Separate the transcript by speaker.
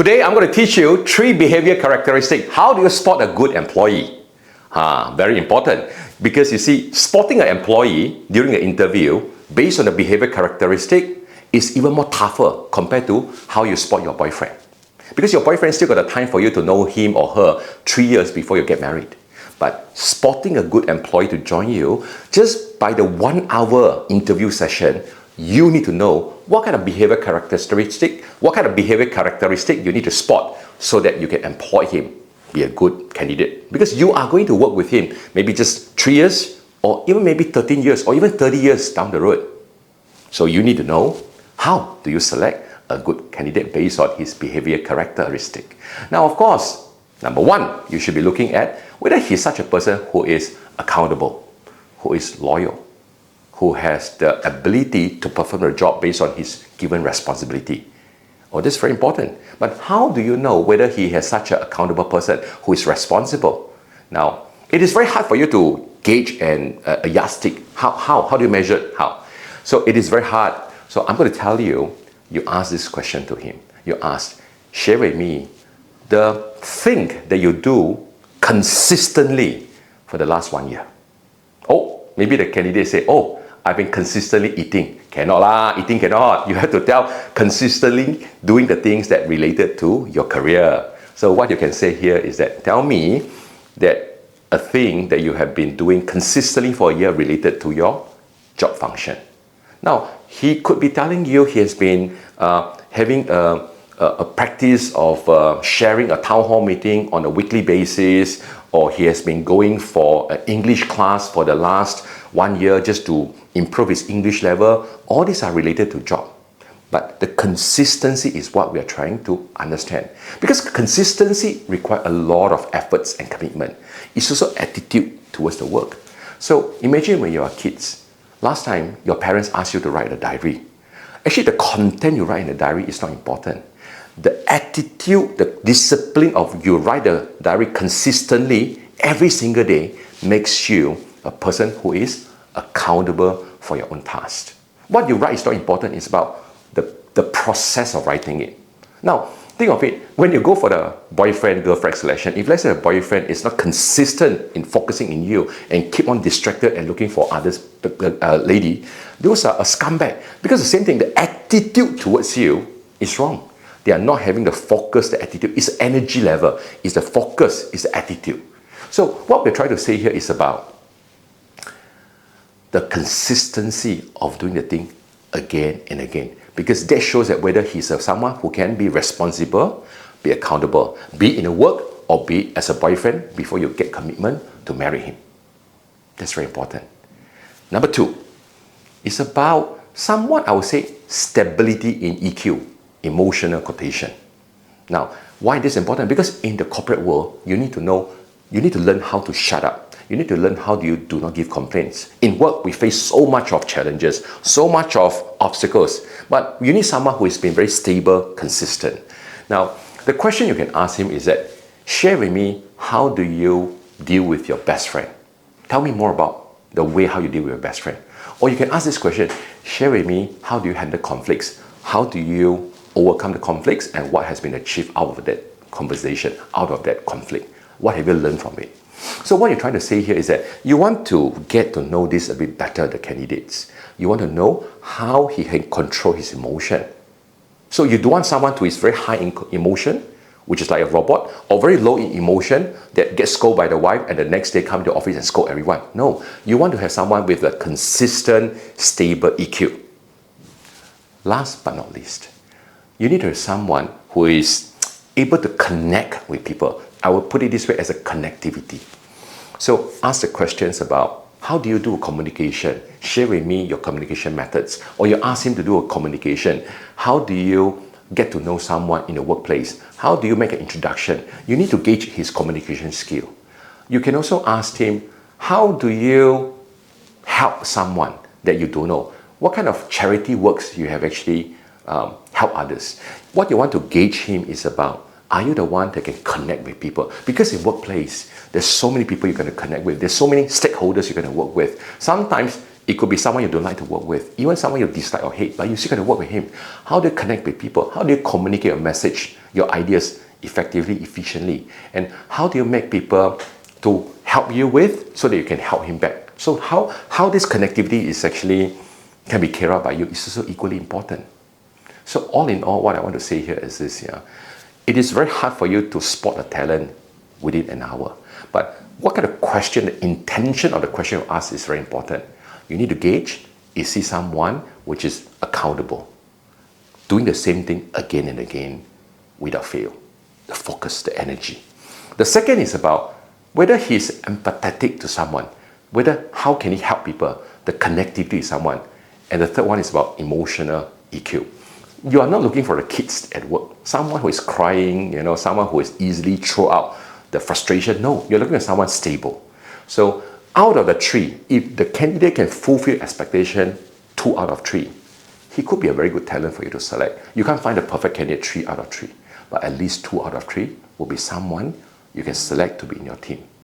Speaker 1: Today, I'm going to teach you 3 behavior characteristics. How do you spot a good employee? Very important. Because you see, spotting an employee during an interview based on the behavior characteristic is even more tougher compared to how you spot your boyfriend. Because your boyfriend still got the time for you to know him or her 3 years before you get married. But spotting a good employee to join you, just by the 1-hour interview session, you need to know what kind of behavior characteristic you need to spot so that you can employ him, be a good candidate. Because you are going to work with him maybe just 3 years or even maybe 13 years or even 30 years down the road. So you need to know how do you select a good candidate based on his behavior characteristic. Now, of course, number 1, you should be looking at whether he's such a person who is accountable, who is loyal, who has the ability to perform the job based on his given responsibility. Oh, this is very important. But how do you know whether he has such an accountable person who is responsible? Now, it is very hard for you to gauge a yardstick. How do you measure it? How? So it is very hard. So I'm going to tell you, you ask this question to him. You ask, share with me the thing that you do consistently for the last 1 year. Oh, maybe the candidate say, oh, I've been consistently eating. Cannot lah, eating cannot. You have to tell consistently doing the things that related to your career. So what you can say here is that, tell me that a thing that you have been doing consistently for a year related to your job function. Now, he could be telling you he has been having a practice of sharing a town hall meeting on a weekly basis, or he has been going for an English class for the last 1 year just to improve his English level. All these are related to job. But the consistency is what we are trying to understand. Because consistency requires a lot of efforts and commitment. It's also attitude towards the work. So imagine when you are kids. Last time, your parents asked you to write a diary. Actually, the content you write in the diary is not important. The attitude, the discipline of you write the diary consistently every single day makes you a person who is accountable for your own task. What you write is not important, it's about the process of writing it. Now, think of it, when you go for the boyfriend-girlfriend selection, if let's say a boyfriend is not consistent in focusing in you and keep on distracted and looking for others, lady, those are a scumbag. Because the same thing, the attitude towards you is wrong. They are not having the focus, the attitude. It's the energy level, it's the focus, it's the attitude. So what we're trying to say here is about the consistency of doing the thing again and again. Because that shows that whether he's someone who can be responsible, be accountable, be in a work or be as a boyfriend before you get commitment to marry him. That's very important. Number 2, it's about somewhat, I would say, stability in EQ, emotional quotation. Now, why this is important? Because in the corporate world, you need to learn how to shut up. You need to learn how do not give complaints. In work, we face so much of challenges, so much of obstacles, but you need someone who has been very stable, consistent. Now, the question you can ask him is that, share with me, how do you deal with your best friend? Tell me more about the way how you deal with your best friend. Or you can ask this question, share with me, how do you handle conflicts? How do you overcome the conflicts and what has been achieved out of that conversation, out of that conflict? What have you learned from it? So what you're trying to say here is that you want to get to know this a bit better, the candidates. You want to know how he can control his emotion. So you don't want someone who is very high in emotion, which is like a robot, or very low in emotion that gets scolded by the wife and the next day come to the office and scold everyone. No, you want to have someone with a consistent, stable EQ. Last but not least, you need to have someone who is able to connect with people. I will put it this way as a connectivity. So ask the questions about how do you do communication? Share with me your communication methods. Or you ask him to do a communication. How do you get to know someone in the workplace? How do you make an introduction? You need to gauge his communication skill. You can also ask him, how do you help someone that you don't know? What kind of charity works you have actually helped others? What you want to gauge him is about, are you the one that can connect with people? Because in workplace, there's so many people you're going to connect with. There's so many stakeholders you're going to work with. Sometimes it could be someone you don't like to work with, even someone you dislike or hate, but you still got to work with him. How do you connect with people? How do you communicate a message your ideas effectively, efficiently? And how do you make people to help you with so that you can help him back? So how this connectivity is actually can be carried out by you is also equally important. So all in all, what I want to say here is this, it is very hard for you to spot a talent within an hour. But what kind of question, the intention of the question you ask is very important. You need to gauge, is he someone which is accountable, doing the same thing again and again without fail? The focus, the energy. The second is about whether he's empathetic to someone, whether how can he help people, the connectivity with someone. And the third one is about emotional EQ. You are not looking for the kids at work, someone who is crying, someone who is easily throw out the frustration. No, you're looking at someone stable. So out of the 3, if the candidate can fulfill expectation 2 out of 3, he could be a very good talent for you to select. You can't find the perfect candidate 3 out of 3, but at least 2 out of 3 will be someone you can select to be in your team.